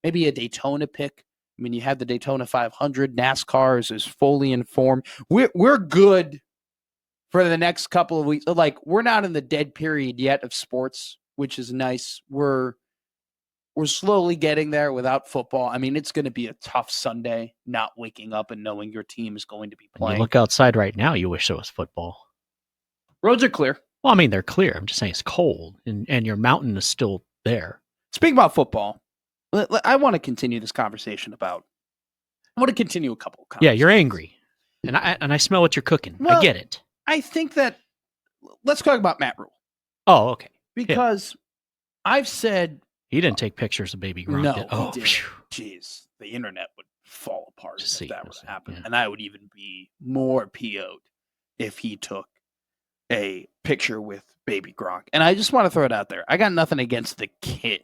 maybe a Daytona pick. I mean, you have the Daytona 500. NASCAR is fully informed. We're good for the next couple of weeks. Like, we're not in the dead period yet of sports, which is nice. We're slowly getting there without football. I mean, it's going to be a tough Sunday not waking up and knowing your team is going to be When playing. you look outside right now, you wish there was football. Roads are clear. Well, I mean, they're clear. I'm just saying it's cold, and your mountain is still there. Speaking about football, I want to continue this conversation about. I want to continue a couple of conversations. Yeah, you're angry, and I smell what you're cooking. Well, I get it. I think that let's talk about Matt Rhule. Oh, okay. Because I've said he didn't take pictures of baby Gronk. No, did. Oh, he didn't. Jeez, the internet would fall apart if that were to happen, and I would even be more PO'd if he took a picture with baby Gronk. And I just want to throw it out there. I got nothing against the kid.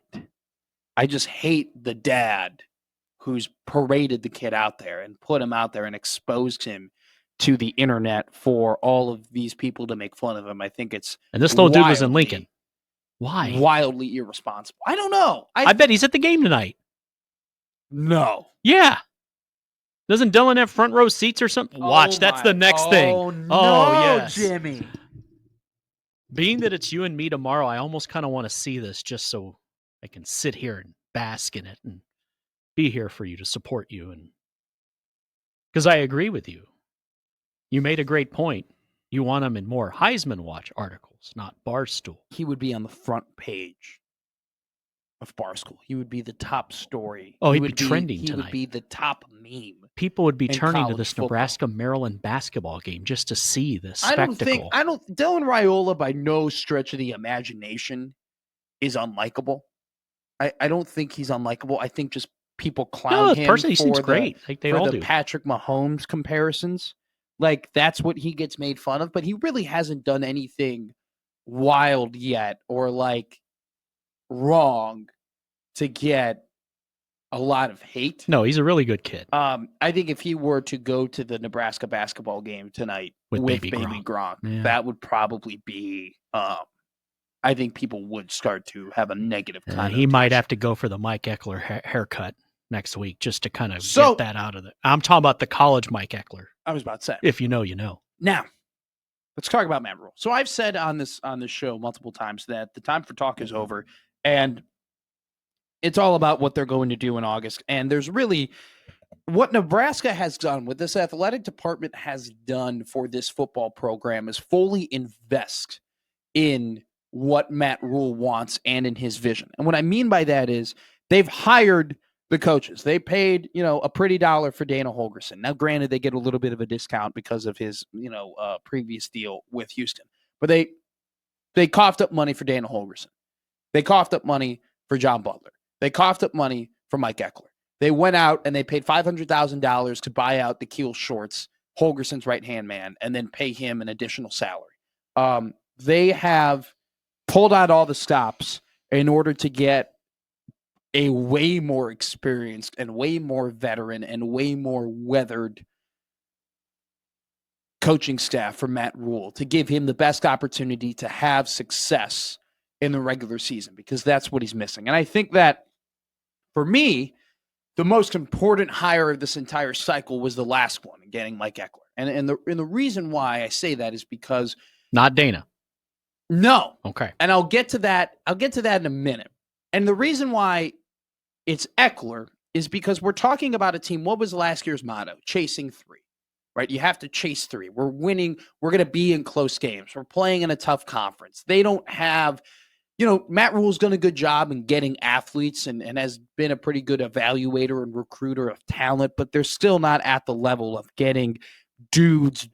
I just hate the dad who's paraded the kid out there and put him out there and exposed him to the internet for all of these people to make fun of him. I think it's and this little dude was in Lincoln. Why? Wildly irresponsible. I don't know. I bet he's at the game tonight. No. Yeah. Doesn't Dylan have front row seats or something? Watch, that's the next thing. Oh, yes. Jimmy. Being that it's you and me tomorrow, I almost kind of want to see this just so I can sit here and bask in it and be here for you to support you. And because I agree with you. You made a great point. You want him in more Heisman Watch articles, not Barstool. He would be on the front page of Barstool. He would be the top story. Oh, he'd be trending tonight. He would be the top meme. People would be turning to this Nebraska-Maryland basketball game just to see this spectacle. Dylan Raiola by no stretch of the imagination is unlikable. I don't think he's unlikable. I think just people clown him he seems great. Like they all do. Patrick Mahomes comparisons. Like, that's what he gets made fun of, but he really hasn't done anything wild yet or, like, wrong to get a lot of hate. No, he's a really good kid. I think if he were to go to the Nebraska basketball game tonight with baby Gronk, that would probably be I think people would start to have a negative connotation. He might have to go for the Mike Ekeler haircut next week just to kind of get that out of it. I'm talking about the college Mike Ekeler. I was about to say. If you know, you know. Now, let's talk about Matt Rhule. So I've said on this show multiple times that the time for talk is over, and it's all about what they're going to do in August. And there's really what Nebraska has done, what this athletic department has done for this football program is fully invest in what Matt Rhule wants and in his vision. And what I mean by that is they've hired the coaches. They paid, a pretty dollar for Dana Holgorsen. Now, granted, they get a little bit of a discount because of his, previous deal with Houston. But they coughed up money for Dana Holgorsen. They coughed up money for John Butler. They coughed up money for Mike Ekeler. They went out and they paid $500,000 to buy out Nikhil Shorts, Holgorsen's right-hand man, and then pay him an additional salary. They have pulled out all the stops in order to get a way more experienced and way more veteran and way more weathered coaching staff for Matt Rhule to give him the best opportunity to have success in the regular season, because that's what he's missing. And I think that for me, the most important hire of this entire cycle was the last one, getting Mike Ekeler. And the reason why I say that is because not Dana. No. Okay. And I'll get to that in a minute. And the reason why it's Ekeler is because we're talking about a team. What was last year's motto? Chasing three, right? You have to chase three. We're winning. We're going to be in close games. We're playing in a tough conference. They don't have, Matt Rhule's done a good job in getting athletes and has been a pretty good evaluator and recruiter of talent, but they're still not at the level of getting dudes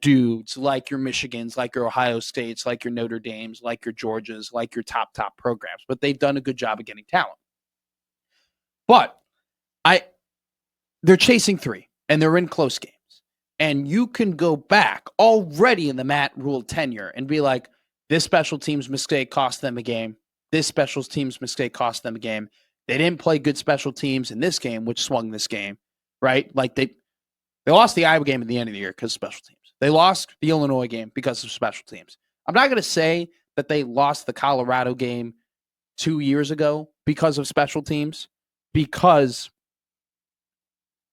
like your Michigans, like your Ohio States, like your Notre Dames, like your Georgias, like your top programs. But they've done a good job of getting talent. But they're chasing three, and they're in close games. And you can go back already in the Matt Rhule tenure and be like, this special teams mistake cost them a game. This special teams mistake cost them a game. They didn't play good special teams in this game, which swung this game, right? Like they lost the Iowa game at the end of the year because of special teams. They lost the Illinois game because of special teams. I'm not going to say that they lost the Colorado game 2 years ago because of special teams, because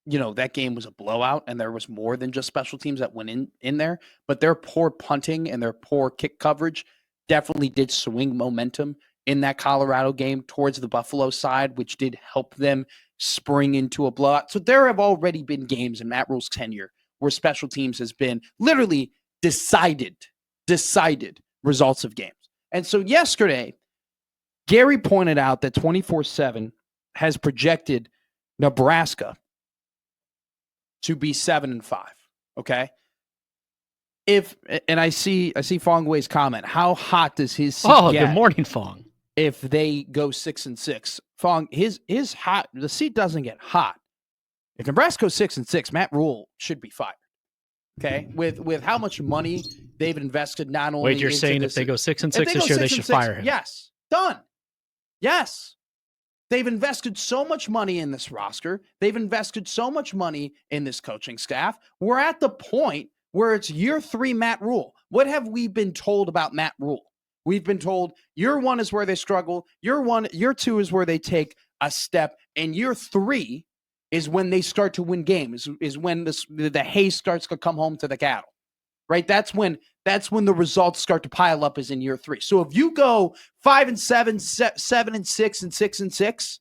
that game was a blowout and there was more than just special teams that went in there, but their poor punting and their poor kick coverage definitely did swing momentum in that Colorado game towards the Buffalo side, which did help them spring into a blowout. So there have already been games in Matt Rhule's tenure where special teams has been literally decided results of games. And so yesterday, Gary pointed out that 24/7 has projected Nebraska to be 7-5. Okay. And I see Fong Wei's comment. How hot does his seat get good morning, Fong. if they go 6-6? Fong, his hot. The seat doesn't get hot. If Nebraska goes 6-6, Matt Rhule should be fired. Okay, with how much money they've invested, not only. Wait, you're saying if they go 6-6 this year, they should fire him? Yes, done. Yes. They've invested so much money in this roster. They've invested so much money in this coaching staff. We're at the point where it's year 3 Matt Rhule. What have we been told about Matt Rhule? We've been told year 1 is where they struggle. Year 2 is where they take a step. And year 3 is when they start to win games, is when the hay starts to come home to the cattle. Right? That's when the results start to pile up, is in year 3. So if you go 5-7, 7-6, and 6-6,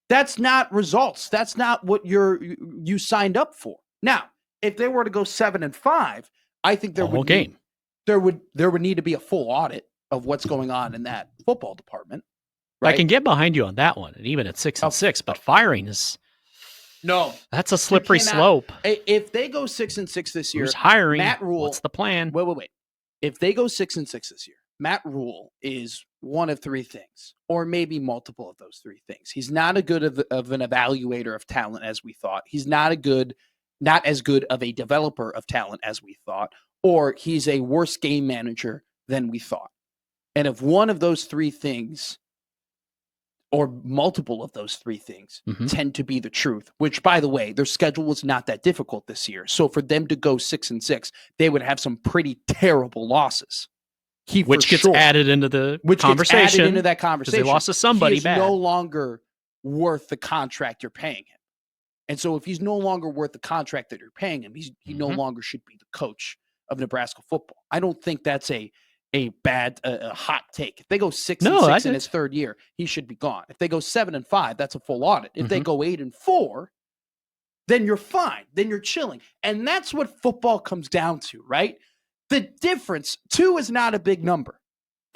that's not results. That's not what you signed up for. Now, if they were to go 7-5, I think there would need to be a full audit of what's going on in that football department. Right? I can get behind you on that one, and even at 6-6, but firing is. No, that's a slippery slope. If they go 6-6 this year, who's hiring? Matt Rhule. What's the plan? Wait. If they go 6-6 this year, Matt Rhule is one of 3 things, or maybe multiple of those 3 things. He's not as good of an evaluator of talent as we thought. He's not as good of a developer of talent as we thought, or he's a worse game manager than we thought. And if one of those 3 things, or multiple of those 3 things, tend to be the truth, which, by the way, their schedule was not that difficult this year. So for them to go 6-6, they would have some pretty terrible losses. Which gets added into the conversation. Gets added into that conversation. Because they lost to somebody he's bad. No longer worth the contract you're paying him. And so if he's no longer worth the contract that you're paying him, he no longer should be the coach of Nebraska football. I don't think that's a bad hot take. If they go 6-6 in his 3rd year, he should be gone. If they go 7-5, that's a full audit. If they go 8-4, then you're fine. Then you're chilling. And that's what football comes down to, right? The difference, 2 is not a big number.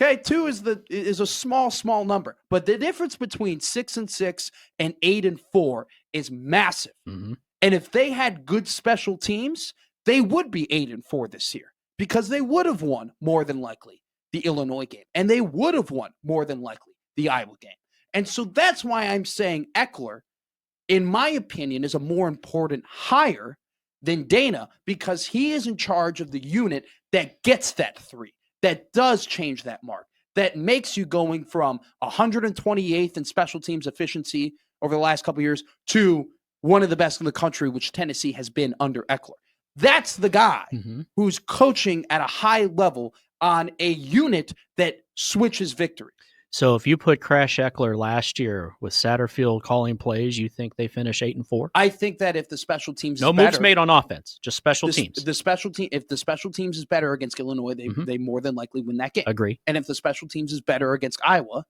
Okay, 2 is a small number. But the difference between 6-6 and 8-4 is massive. And if they had good special teams, they would be 8-4 this year. Because they would have won, more than likely, the Illinois game. And they would have won, more than likely, the Iowa game. And so that's why I'm saying Ekeler, in my opinion, is a more important hire than Dana, because he is in charge of the unit that gets that 3, that does change that mark, that makes you going from 128th in special teams efficiency over the last couple of years to one of the best in the country, which Tennessee has been under Ekeler. That's the guy who's coaching at a high level on a unit that switches victory. So if you put Crash Ekeler last year with Satterfield calling plays, you think they finish 8-4? I think that if the special teams no is moves better, made on offense, just special teams. If the special teams is better against Illinois, they more than likely win that game. Agree. And if the special teams is better against Iowa,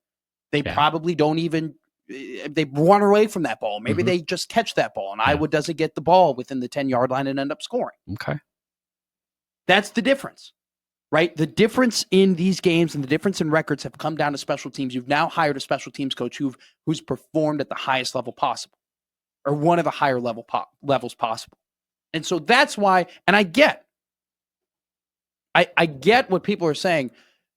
they probably don't even. They run away from that ball. Maybe they just catch that ball, and Iowa doesn't get the ball within the 10-yard line and end up scoring. Okay. That's the difference, right? The difference in these games and the difference in records have come down to special teams. You've now hired a special teams coach who's performed at the highest level possible, or one of the higher levels possible. And so that's why, and I get what people are saying.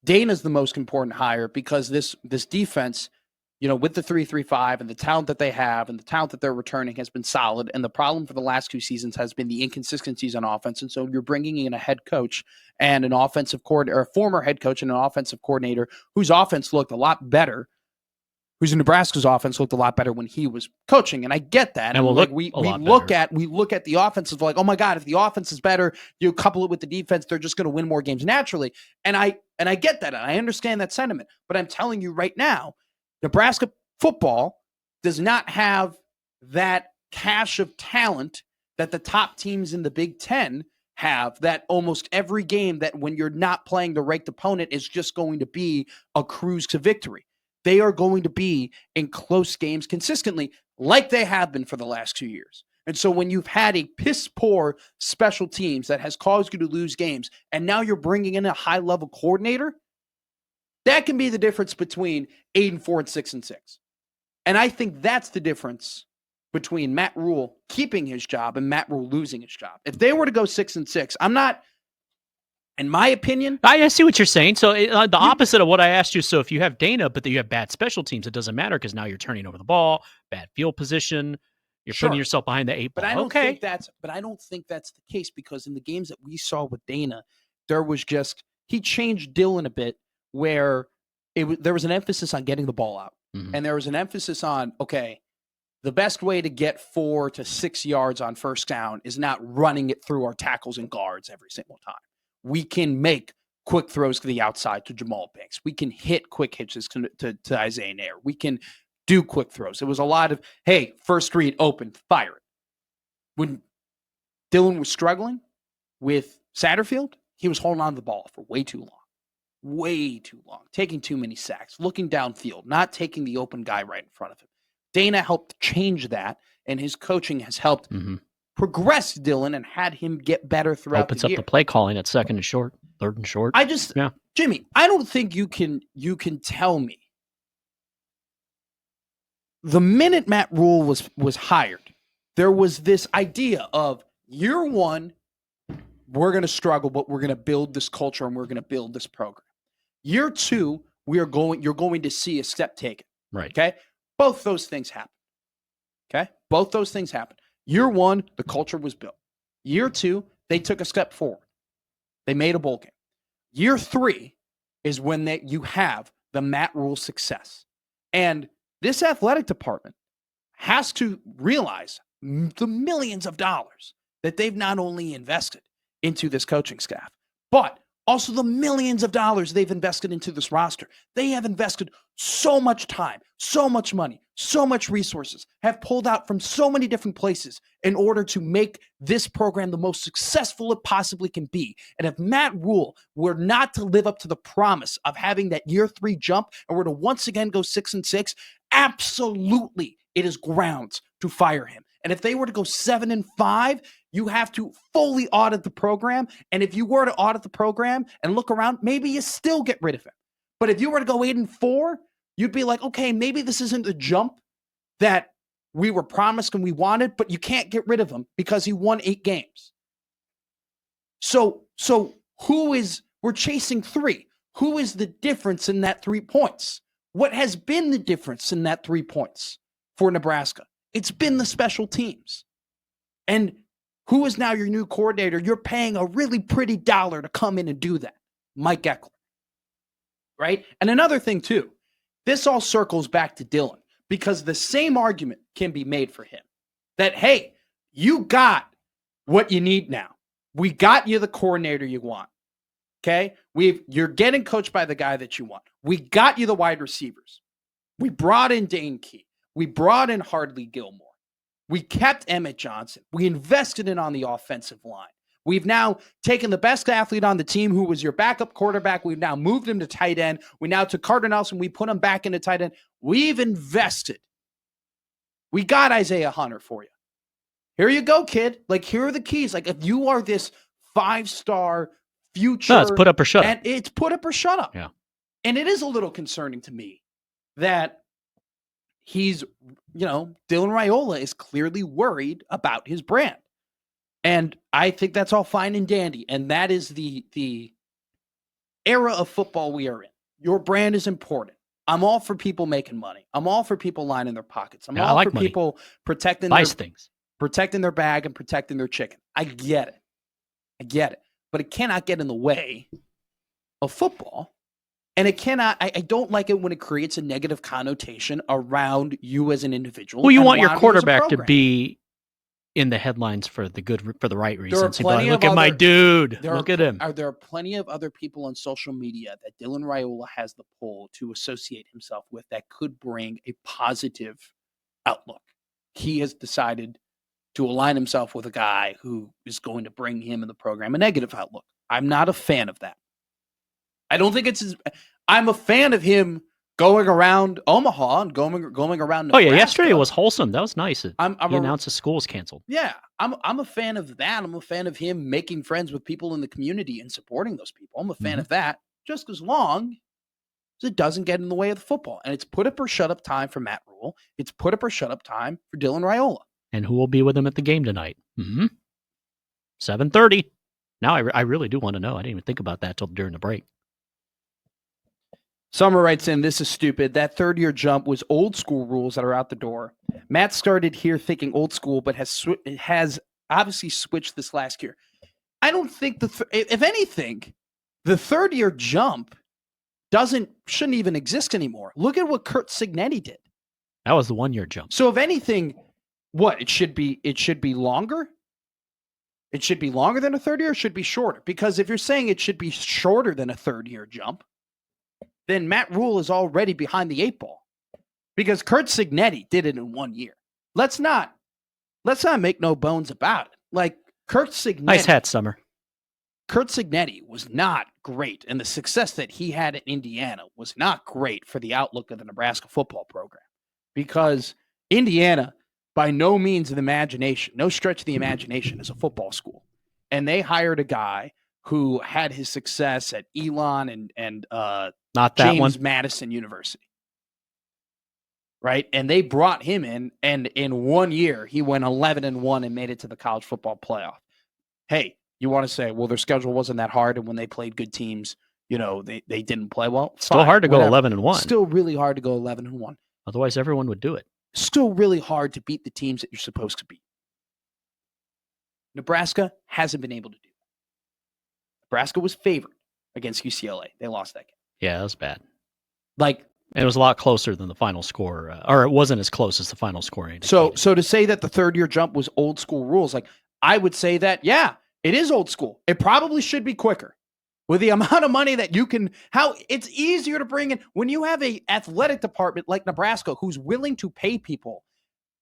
Dana's the most important hire because this defense, with the 3-3-5 and the talent that they have and the talent that they're returning has been solid. And the problem for the last 2 seasons has been the inconsistencies on offense. And so you're bringing in a head coach and an offensive coordinator, or a former head coach and an offensive coordinator whose offense looked a lot better, who's in Nebraska's offense looked a lot better when he was coaching. And I get that. And we look at the offense of like, oh my God, if the offense is better, you couple it with the defense, they're just going to win more games naturally. And I get that. And I understand that sentiment. But I'm telling you right now, Nebraska football does not have that cache of talent that the top teams in the Big Ten have, that almost every game that when you're not playing the ranked opponent is just going to be a cruise to victory. They are going to be in close games consistently like they have been for the last 2 years. And so when you've had a piss poor special teams that has caused you to lose games, and now you're bringing in a high level coordinator, that can be the difference between 8-4 and 6-6. And I think that's the difference between Matt Rhule keeping his job and Matt Rhule losing his job. If they were to go 6-6, I'm not, in my opinion. I see what you're saying. So the opposite of what I asked you. So if you have Dana, but you have bad special teams, it doesn't matter because now you're turning over the ball, bad field position. You're putting yourself behind the 8 ball. But I don't think that's the case, because in the games that we saw with Dana, there was just, he changed Dillon a bit where there was an emphasis on getting the ball out. Mm-hmm. And there was an emphasis on, okay, the best way to get 4 to 6 yards on first down is not running it through our tackles and guards every single time. We can make quick throws to the outside to Jamal Banks. We can hit quick hitches to Isaiah Nair. We can do quick throws. It was a lot of, hey, first read, open, fire it. When Dillon was struggling with Satterfield, he was holding on to the ball for way too long, taking too many sacks, looking downfield, not taking the open guy right in front of him. Dana helped change that, and his coaching has helped progress Dillon and had him get better throughout the year. Opens up the play calling at second and short, third and short. Jimmy, I don't think you can tell me the minute Matt Rhule was hired, there was this idea of year one, we're going to struggle, but we're going to build this culture and we're going to build this program. Year two, you're going to see a step taken. Right. Okay. Both those things happen. Okay. Both those things happen. Year one, the culture was built. Year two, they took a step forward. They made a bowl game. Year three is when you have the Matt Rhule success. And this athletic department has to realize the millions of dollars that they've not only invested into this coaching staff, but also the millions of dollars they've invested into this roster. They have invested so much time, so much money, so much resources, have pulled out from so many different places in order to make this program the most successful it possibly can be. And if Matt Rhule were not to live up to the promise of having that year three jump and were to once again go 6-6, absolutely it is grounds to fire him. And if they were to go 7-5, you have to fully audit the program. And if you were to audit the program and look around, maybe you still get rid of him. But if you were to go 8-4, you'd be like, okay, maybe this isn't the jump that we were promised and we wanted, but you can't get rid of him because he won 8 games. So we're chasing 3. Who is the difference in that 3 points? What has been the difference in that 3 points for Nebraska? It's been the special teams. And who is now your new coordinator? You're paying a really pretty dollar to come in and do that. Mike Ekeler. Right? And another thing too, this all circles back to Dillon, because the same argument can be made for him. That, hey, you got what you need now. We got you the coordinator you want. Okay? You're getting coached by the guy that you want. We got you the wide receivers. We brought in Dane Key. We brought in Hardly Gilmore. We kept Emmett Johnson. We invested in on the offensive line. We've now taken the best athlete on the team, who was your backup quarterback. We've now moved him to tight end. We now took Carter Nelson. We put him back into tight end. We've invested. We got Isaiah Hunter for you. Here you go, kid. Like, here are the keys. Like, if you are this 5-star future. No, it's put up or shut up. And it's put up or shut up. Yeah. And it is a little concerning to me that Dylan Raiola is clearly worried about his brand. And I think that's all fine and dandy. And that is the era of football we are in. Your brand is important. I'm all for people making money. I'm all for people lining their pockets. I'm all for people protecting their bag and protecting their chicken. I get it. But it cannot get in the way of football. And it cannot, I don't like it when it creates a negative connotation around you as an individual. Well, you want your quarterback to be in the headlines for the right reasons. Look at my dude. Look at him. There are plenty of other people on social media that Dylan Raiola has the pull to associate himself with that could bring a positive outlook. He has decided to align himself with a guy who is going to bring him and the program a negative outlook. I'm not a fan of that. I don't think I'm a fan of him going around Omaha and going around Nebraska. Oh, yeah, yesterday was wholesome. That was nice. He announced the school was canceled. Yeah, I'm a fan of that. I'm a fan of him making friends with people in the community and supporting those people. I'm a fan of that, just as long as it doesn't get in the way of the football. And it's put up or shut up time for Matt Rhule. It's put up or shut up time for Dylan Raiola. And who will be with him at the game tonight? 7:30. Now I really do want to know. I didn't even think about that till during the break. Summer writes in, this is stupid. That third-year jump was old school rules that are out the door. Matt started here thinking old school, but has obviously switched this last year. I don't think if anything, the third-year jump shouldn't even exist anymore. Look at what Curt Cignetti did. That was the 1-year jump. So if anything, it should be longer? It should be longer than a third year, or it should be shorter? Because if you're saying it should be shorter than a third-year jump, then Matt Rhule is already behind the 8 ball. Because Curt Cignetti did it in 1 year. Let's not make no bones about it. Like Curt Cignetti. Nice hat, Summer. Curt Cignetti was not great, and the success that he had in Indiana was not great for the outlook of the Nebraska football program. Because Indiana, by no means of the imagination, no stretch of the imagination, is a football school. And they hired a guy who had his success at Elon and not that James one. Madison University. Right? And they brought him in, and in 1 year, he went 11-1 and made it to the college football playoff. Hey, you want to say, well, their schedule wasn't that hard, and when they played good teams, they didn't play well? Still hard to go 11-1. Still really hard to go 11-1. Otherwise, everyone would do it. Still really hard to beat the teams that you're supposed to beat. Nebraska hasn't been able to do that. Nebraska was favored against UCLA. They lost that game. Yeah, that was bad. And it was a lot closer than the final score, or it wasn't as close as the final score indicated. So to say that the third-year jump was old school rules, I would say that, yeah, it is old school. It probably should be quicker. With the amount of money that you can, how it's easier to bring in when you have an athletic department like Nebraska who's willing to pay people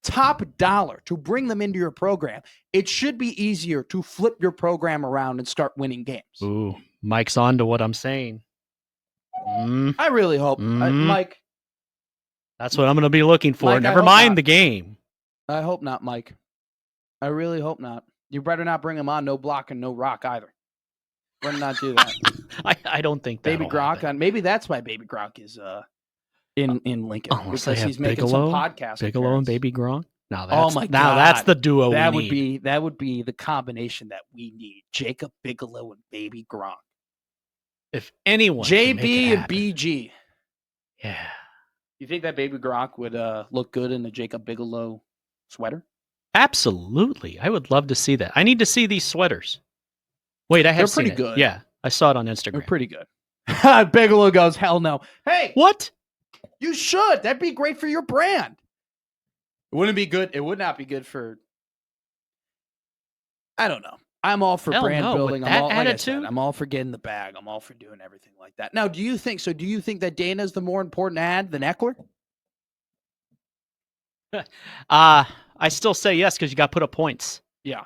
top dollar to bring them into your program. It should be easier to flip your program around and start winning games. Ooh, Mike's on to what I'm saying. I really hope, Mike. That's what I'm going to be looking for. Mike, Never mind the game. I hope not, Mike. I really hope not. You better not bring him on. No block and no rock either. Better not do that. I don't think that. Baby Gronk on. Maybe that's why Baby Gronk is in Lincoln because he's making some podcast. Bigelow and Baby Gronk. Now that's the duo. That would be the combination that we need. Jacob Bigelow and Baby Gronk. If anyone, JB and BG. Yeah. You think that Baby Gronk would look good in the Jacob Bigelow sweater? Absolutely. I would love to see that. I need to see these sweaters. Wait, I have seen it. They're pretty good. Yeah, I saw it on Instagram. They're pretty good. Bigelow goes, hell no. Hey, what? You should. That'd be great for your brand. It wouldn't be good. It would not be good for. I don't know. I'm all for brand building. With that attitude? I'm all for getting the bag. I'm all for doing everything like that. Now, do you think that Dana is the more important ad than Ekeler? I still say yes because you got to put up points. Yeah.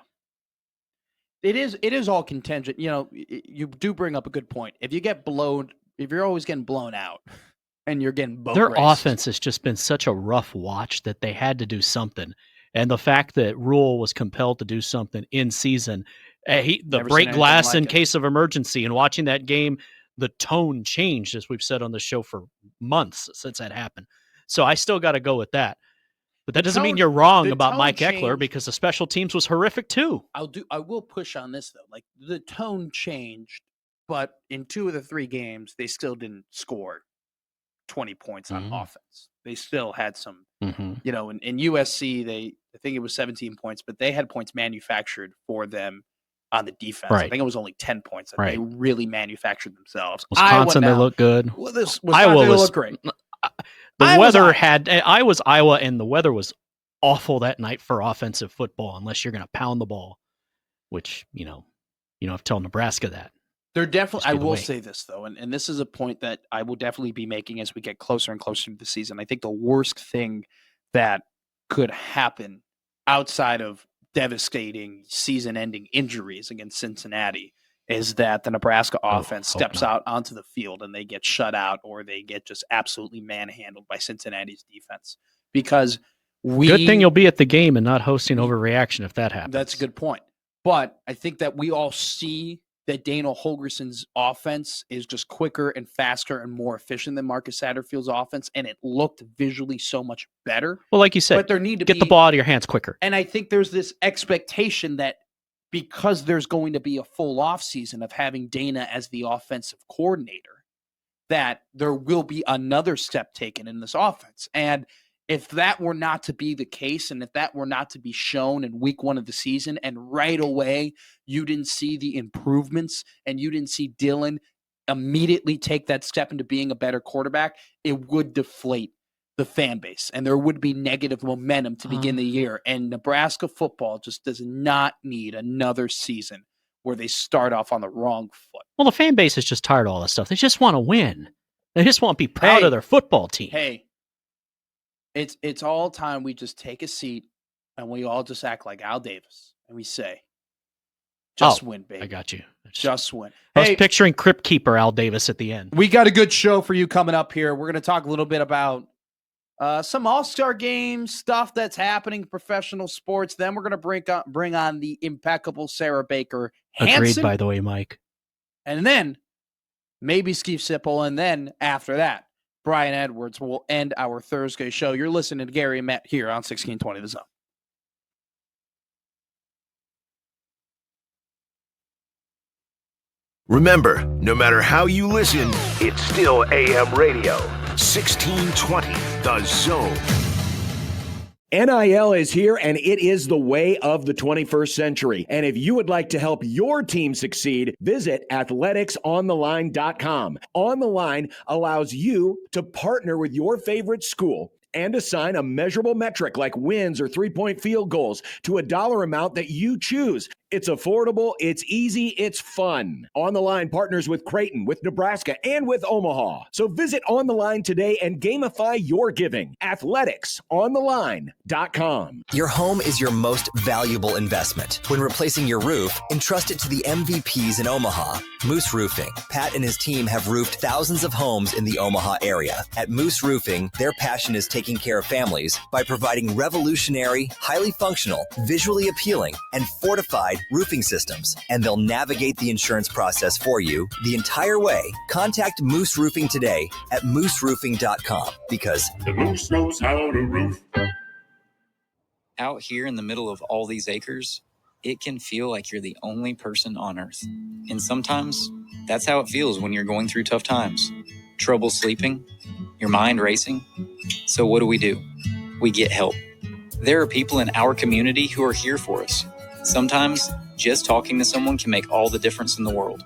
It is all contingent. You do bring up a good point. If you're always getting blown out and you're getting boat Their raced. Offense has just been such a rough watch that they had to do something. And the fact that Rhule was compelled to do something in season, break glass in case of emergency, and watching that game, the tone changed, as we've said on the show for months since that happened. So I still got to go with that. But that doesn't mean you're wrong about Mike Ekeler, because the special teams was horrific too. I will push on this though. The tone changed, but in 2 of the 3 games, they still didn't score 20 points on offense. They still had some, in USC, I think it was 17 points, but they had points manufactured for them on the defense. Right. I think it was only 10 points that they really manufactured themselves. Wisconsin, they look good. Iowa looked great. I was Iowa, and the weather was awful that night for offensive football, unless you're going to pound the ball, which, you don't have to tell Nebraska that. They're definitely. I will say this though, and this is a point that I will definitely be making as we get closer and closer to the season. I think the worst thing that could happen outside of devastating season-ending injuries against Cincinnati is that the Nebraska offense steps out onto the field and they get shut out or they get just absolutely manhandled by Cincinnati's defense. Because good thing you'll be at the game and not hosting overreaction if that happens. That's a good point. But I think that we all see that Dana Holgorsen's offense is just quicker and faster and more efficient than Marcus Satterfield's offense, and it looked visually so much better. Well, like you said, but there need to get the ball out of your hands quicker. And I think there's this expectation that because there's going to be a full offseason of having Dana as the offensive coordinator, that there will be another step taken in this offense. And if that were not to be the case, and if that were not to be shown in week 1 of the season, and right away you didn't see the improvements and you didn't see Dylan immediately take that step into being a better quarterback, it would deflate the fan base and there would be negative momentum to begin the year. And Nebraska football just does not need another season where they start off on the wrong foot. Well, the fan base is just tired of all this stuff. They just want to win. They just want to be proud of their football team. Hey, it's all time we just take a seat and we all just act like Al Davis and we say, just win, baby. I got you. Just win. I was picturing Crypt Keeper Al Davis at the end. We got a good show for you coming up here. We're going to talk a little bit about some All-Star Games stuff that's happening in professional sports. Then we're going to bring on the impeccable Sarah Baker Hansen. Agreed, by the way, Mike. And then maybe Steve Sipple. And then after that, Brian Edwards will end our Thursday show. You're listening to Gary and Matt here on 1620 The Zone. Remember, no matter how you listen, it's still AM radio. 1620 The Zone. NIL is here, and it is the way of the 21st century. And if you would like to help your team succeed, visit athleticsontheline.com. On the Line allows you to partner with your favorite school and assign a measurable metric like wins or three-point field goals to a dollar amount that you choose. It's affordable, it's easy, it's fun. On the Line partners with Creighton, with Nebraska, and with Omaha. So visit On the Line today and gamify your giving. athleticsontheline.com. Your home is your most valuable investment. When replacing your roof, entrust it to the MVPs in Omaha. Moose Roofing. Pat and his team have roofed thousands of homes in the Omaha area. At Moose Roofing, their passion is taking care of families by providing revolutionary, highly functional, visually appealing, and fortified roofing systems. And they'll navigate the insurance process for you the entire way. Contact Moose Roofing today at mooseroofing.com because the Moose knows how to roof. Out here in the middle of all these acres, it can feel like you're the only person on earth. And sometimes that's how it feels when you're going through tough times. Trouble sleeping, your mind racing. So what do? We get help. There are people in our community who are here for us. Sometimes just talking to someone can make all the difference in the world.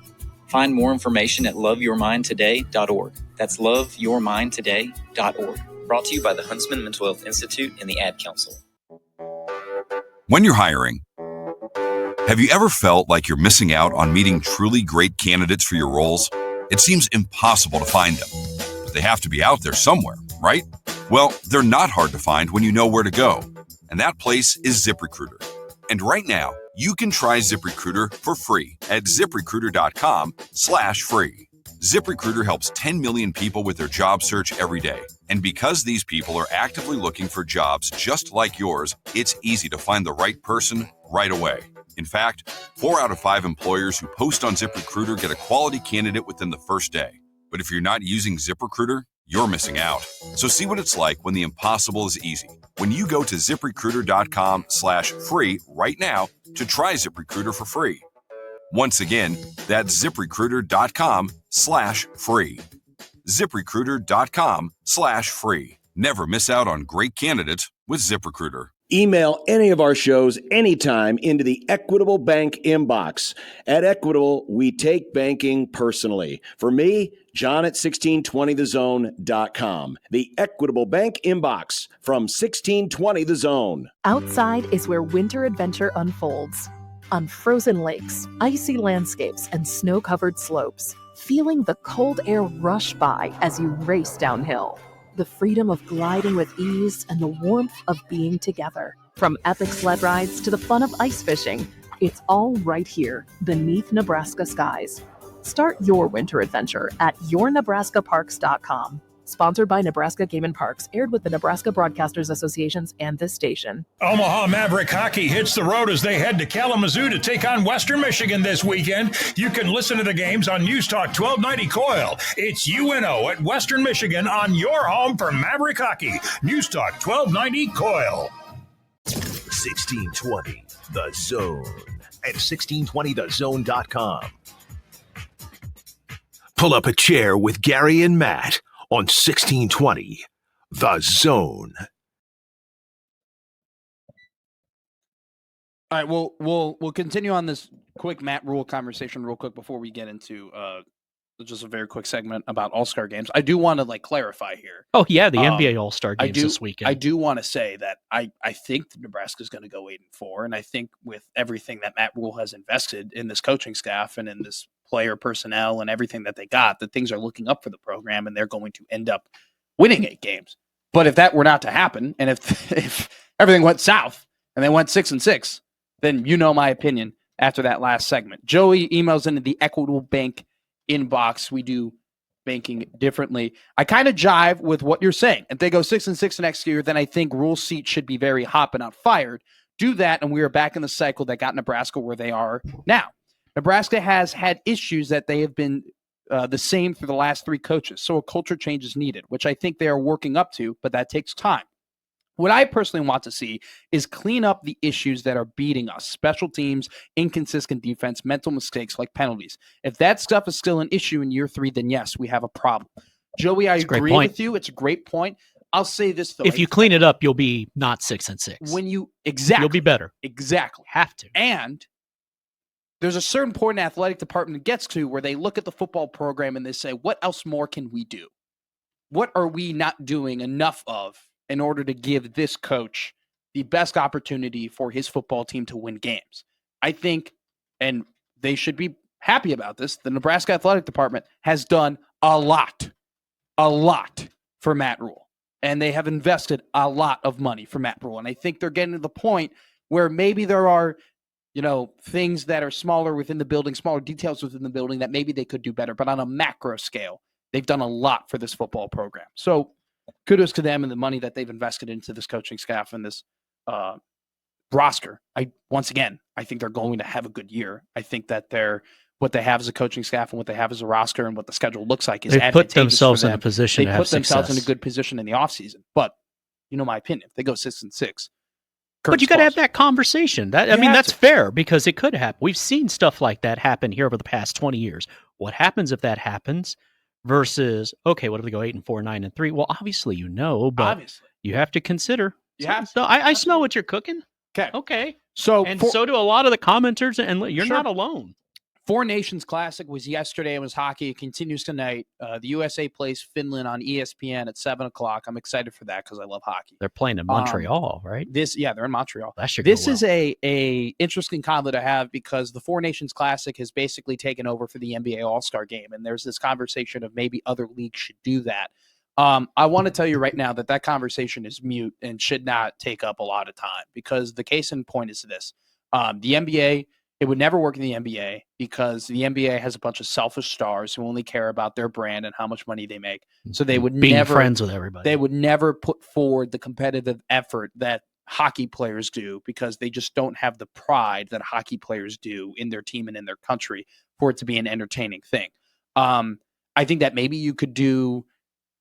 Find more information at loveyourmindtoday.org. That's loveyourmindtoday.org. Brought to you by the Huntsman Mental Health Institute and the Ad Council. When you're hiring, have you ever felt like you're missing out on meeting truly great candidates for your roles? It seems impossible to find them, but they have to be out there somewhere, right? Well, they're not hard to find when you know where to go, and that place is ZipRecruiter. And right now, you can try ZipRecruiter for free at ZipRecruiter.com/free. ZipRecruiter helps 10 million people with their job search every day. And because these people are actively looking for jobs just like yours, it's easy to find the right person right away. In fact, 4 out of 5 employers who post on ZipRecruiter get a quality candidate within the first day. But if you're not using ZipRecruiter, you're missing out. So see what it's like when the impossible is easy. When you go to ZipRecruiter.com/free right now to try ZipRecruiter for free. Once again, that's ZipRecruiter.com/free. ZipRecruiter.com/free. Never miss out on great candidates with ZipRecruiter. Email any of our shows anytime into the Equitable Bank inbox. At Equitable, we take banking personally. For me, John at 1620thezone.com. The Equitable Bank inbox from 1620 The Zone. Outside is where winter adventure unfolds. On frozen lakes, icy landscapes, and snow-covered slopes. Feeling the cold air rush by as you race downhill. the freedom of gliding with ease, and the warmth of being together. From epic sled rides to the fun of ice fishing, it's all right here beneath Nebraska skies. Start your winter adventure at yournebraskaparks.com. Sponsored by Nebraska Game and Parks, aired with the Nebraska Broadcasters Associations and this station. Omaha Maverick Hockey hits the road as they head to Kalamazoo to take on Western Michigan this weekend. You can listen to the games on News Talk 1290 Coil. It's UNO at Western Michigan on your home for Maverick Hockey. News Talk 1290 Coil. 1620 The Zone at 1620thezone.com. Pull up a chair with Gary and Matt on 1620 The Zone. All right, we'll continue on this quick Matt Rhule conversation real quick before we get into just a very quick segment about All-Star games. I do want to clarify here. Oh yeah, the NBA All-Star games this weekend. I do want to say that I think Nebraska's going to go 8-4, and I think with everything that Matt Rhule has invested in this coaching staff and in this player personnel and everything that they got, that things are looking up for the program, and they're going to end up winning 8 games. But if that were not to happen, and if everything went south and they went 6-6, then you know my opinion after that last segment. Joey emails into the Equitable Bank inbox. We do banking differently. I kind of jive with what you're saying. If they go 6-6 next year, then I think Rhule's seat should be very hot but not fired. Do that, and we are back in the cycle that got Nebraska where they are now. Nebraska has had issues that they have been the same for the last 3 coaches. So a culture change is needed, which I think they are working up to, but that takes time. What I personally want to see is clean up the issues that are beating us. Special teams, inconsistent defense, mental mistakes like penalties. If that stuff is still an issue in year 3, then yes, we have a problem. Joey, I agree with you. It's a great point. I'll say this, though. If you clean it up, you'll be not 6-6. When you You'll be better. Exactly. Have to. And there's a certain point an athletic department gets to where they look at the football program and they say, what else more can we do? What are we not doing enough of in order to give this coach the best opportunity for his football team to win games? I think, and they should be happy about this, the Nebraska Athletic Department has done a lot for Matt Rhule. And they have invested a lot of money for Matt Rhule. And I think they're getting to the point where maybe there are, things that are smaller within the building, smaller details within the building that maybe they could do better. But on a macro scale, they've done a lot for this football program. So kudos to them and the money that they've invested into this coaching staff and this roster. I think they're going to have a good year. I think that what they have as a coaching staff and what they have as a roster and what the schedule looks like is advantageous. They put themselves in a position. They put themselves in a good position in the offseason. But my opinion, if they go 6-6. But you got to have that conversation. That's fair because it could happen. We've seen stuff like that happen here over the past 20 years. What happens if that happens versus, okay, what if they go 8-4, 9-3? Well, obviously, but you have to consider. So I smell what you're cooking. Okay. So so do a lot of the commenters, and you're not alone. 4 Nations Classic was yesterday. It was hockey. It continues tonight. The USA plays Finland on ESPN at 7:00. I'm excited for that because I love hockey. They're playing in Montreal, right? They're in Montreal. That should this go well. Is a interesting combo to have because the 4 Nations Classic has basically taken over for the NBA All-Star Game, and there's this conversation of maybe other leagues should do that. I want to tell you right now that conversation is mute and should not take up a lot of time because the case in point is this. The NBA, it would never work in the NBA because the NBA has a bunch of selfish stars who only care about their brand and how much money they make. So they would Being never friends with everybody. They would never put forward the competitive effort that hockey players do because they just don't have the pride that hockey players do in their team and in their country for it to be an entertaining thing. I think that maybe you could do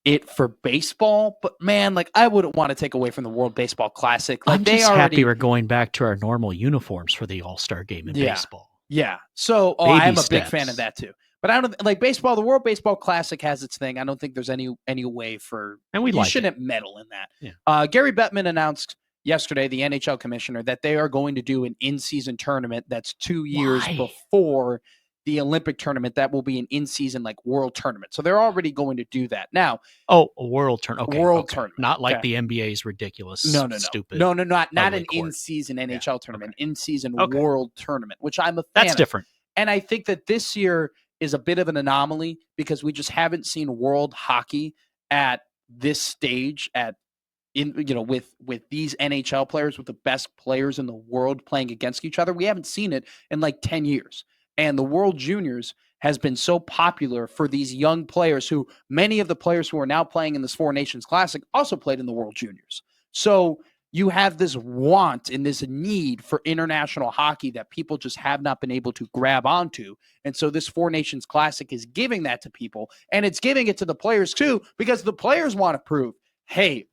it for baseball, but man, I wouldn't want to take away from the World Baseball Classic. I'm just happy we're going back to our normal uniforms for the All-Star game in baseball. Yeah. So I'm a big fan of that too. But I don't baseball. The World Baseball Classic has its thing. I don't think there's any way for you shouldn't meddle in that. Yeah. Gary Bettman announced yesterday, the NHL commissioner, that they are going to do an in-season tournament that's 2 years before the Olympic tournament. That will be an in-season world tournament. So they're already going to do that now. Oh, a world tournament. Okay, world tournament, not like the NBA's ridiculous. Stupid. No, not an in-season NHL tournament. In-season world tournament, which I'm a fan. That's different. And I think that this year is a bit of an anomaly because we just haven't seen world hockey at this stage with these NHL players, with the best players in the world playing against each other. We haven't seen it in like 10 years. And the World Juniors has been so popular for these young players who many of the players who are now playing in this Four Nations Classic also played in the World Juniors. So you have this want and this need for international hockey that people just have not been able to grab onto. And so this Four Nations Classic is giving that to people, and it's giving it to the players too, because the players want to prove, hey,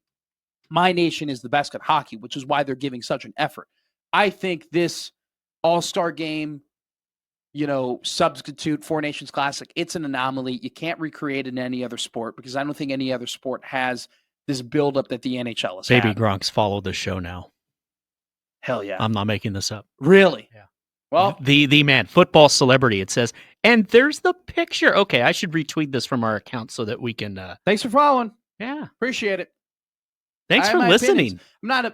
my nation is the best at hockey, which is why they're giving such an effort. I think this All-Star game, substitute Four Nations Classic, it's an anomaly. You can't recreate it in any other sport because I don't think any other sport has this buildup that the NHL has Baby had. Gronk's followed the show now. Hell yeah. I'm not making this up. Really? Yeah. Well, the man, football celebrity, it says, and there's the picture. Okay, I should retweet this from our account so that we can thanks for following. Yeah. Appreciate it. Thanks I for have my listening. opinions.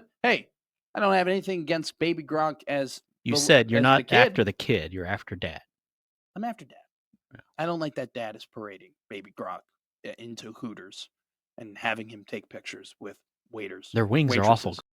I don't have anything against Baby Gronk as You said you're not the after the kid, you're after dad. I'm after dad. Yeah. I don't like that dad is parading Baby Gronk into Hooters and having him take pictures with waiters. Their wings are awful.